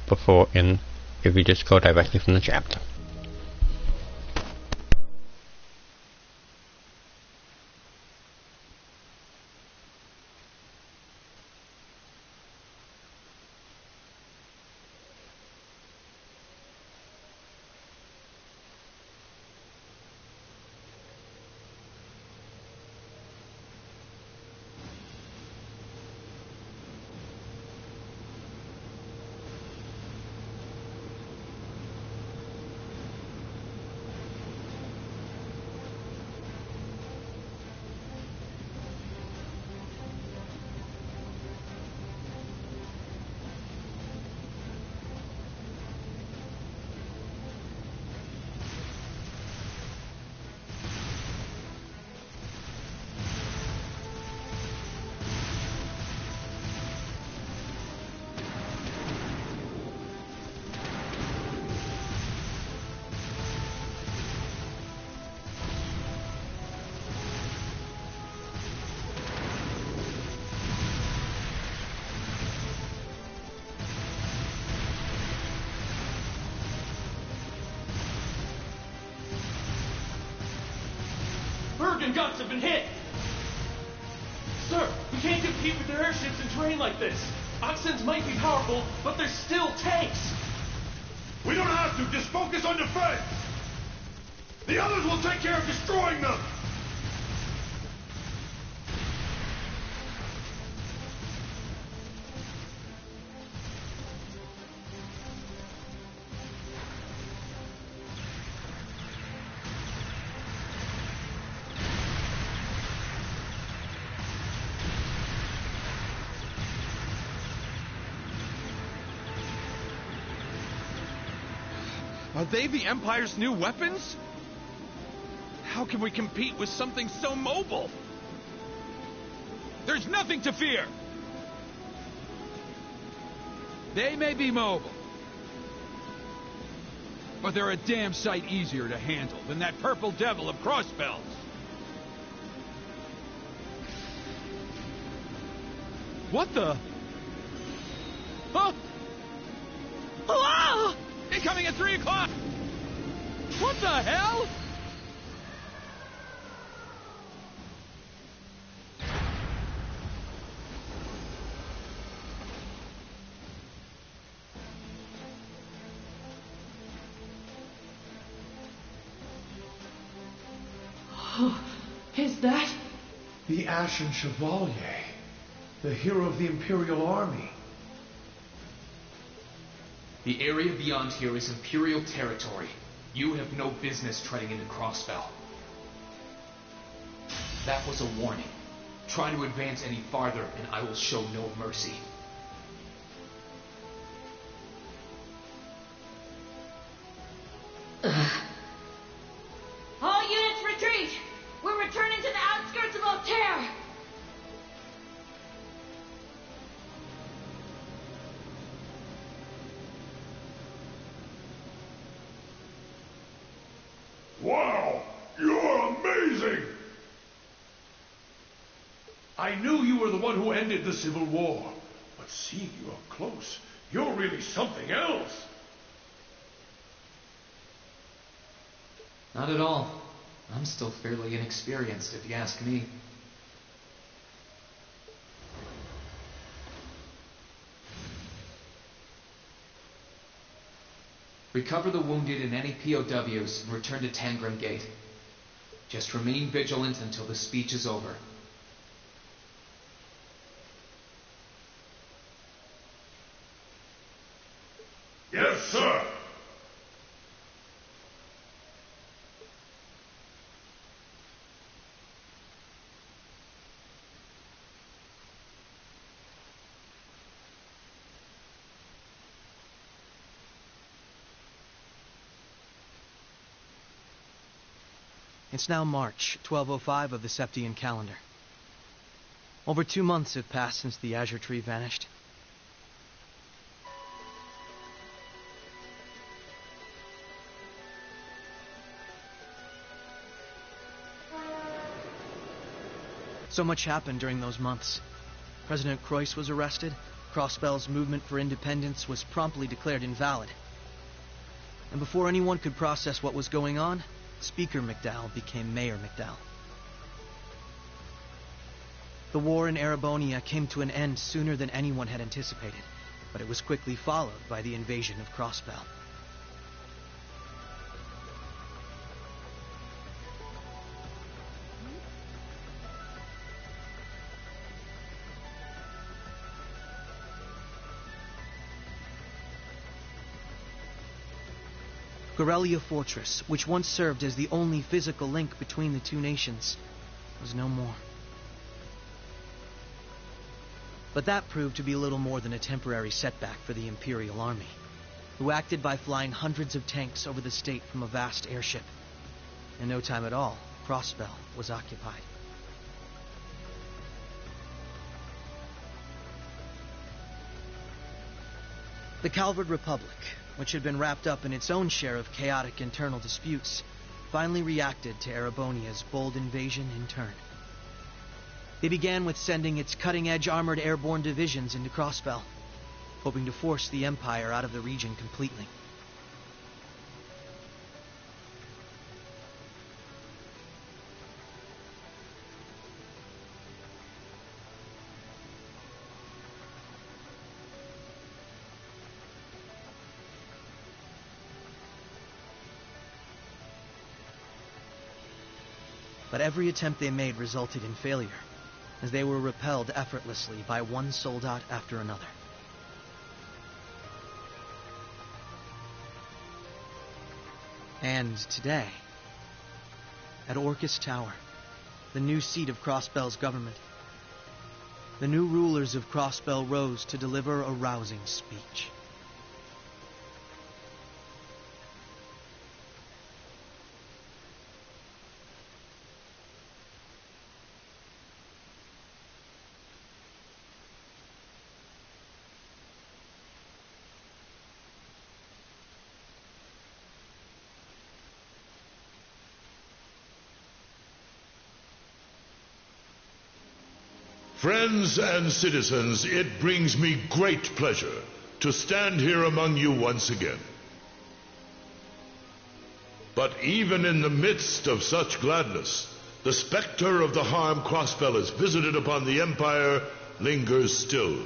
before if you just go directly from the chapter. Guns have been hit! Sir, we can't compete with their airships in terrain like this. Oxens might be powerful, but they're still tanks! We don't have to, just focus on defense! The others will take care of destroying them! Are they the Empire's new weapons? How can we compete with something so mobile? There's nothing to fear! They may be mobile, but they're a damn sight easier to handle than that purple devil of Crossbells. What the? Huh? Ah! Incoming at 3 o'clock! What the hell? Is that? The Ashen Chevalier, the hero of the Imperial Army. The area beyond here is Imperial territory. You have no business treading into Crossbell. That was a warning. Try to advance any farther, and I will show no mercy. All units retreat! We're returning to the outskirts of Altair! Wow! You're amazing! I knew you were the one who ended the Civil War, but seeing you up close, you're really something else! Not at all. I'm still fairly inexperienced, if you ask me. Recover the wounded and any POWs and return to Tangram Gate. Just remain vigilant until the speech is over. Yes, sir! It's now March, 1205 of the Septian calendar. Over 2 months have passed since the Azure Tree vanished. So much happened during those months. President Croix was arrested, Crossbell's movement for independence was promptly declared invalid. And before anyone could process what was going on, Speaker McDowell became Mayor McDowell. The war in Erebonia came to an end sooner than anyone had anticipated, but it was quickly followed by the invasion of Crossbell. Corellia Fortress, which once served as the only physical link between the two nations, was no more. But that proved to be little more than a temporary setback for the Imperial Army, who acted by flying hundreds of tanks over the state from a vast airship. In no time at all, Crossbell was occupied. The Calvard Republic, which had been wrapped up in its own share of chaotic internal disputes, finally reacted to Erebonia's bold invasion in turn. They began with sending its cutting-edge armored airborne divisions into Crossbell, hoping to force the Empire out of the region completely. But every attempt they made resulted in failure, as they were repelled effortlessly by one soldat after another. And today, at Orcus Tower, the new seat of Crossbell's government, the new rulers of Crossbell rose to deliver a rousing speech. Friends and citizens, it brings me great pleasure to stand here among you once again. But even in the midst of such gladness, the specter of the harm Crossbell has visited upon the Empire lingers still.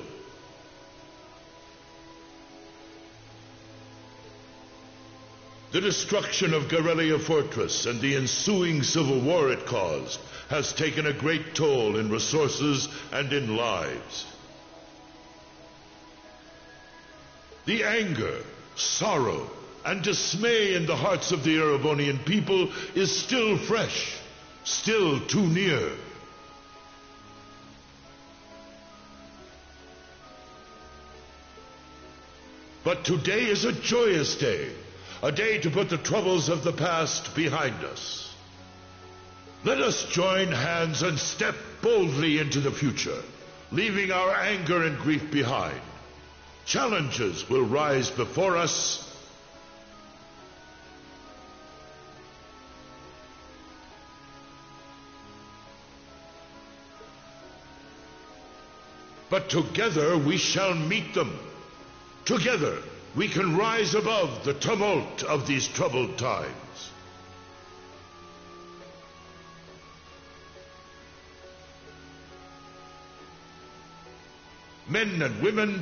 The destruction of Corellia Fortress and the ensuing civil war it caused has taken a great toll in resources and in lives. The anger, sorrow, and dismay in the hearts of the Erebonian people is still fresh, still too near. But today is a joyous day, a day to put the troubles of the past behind us. Let us join hands and step boldly into the future, leaving our anger and grief behind. Challenges will rise before us. But together we shall meet them. Together we can rise above the tumult of these troubled times. Men and women,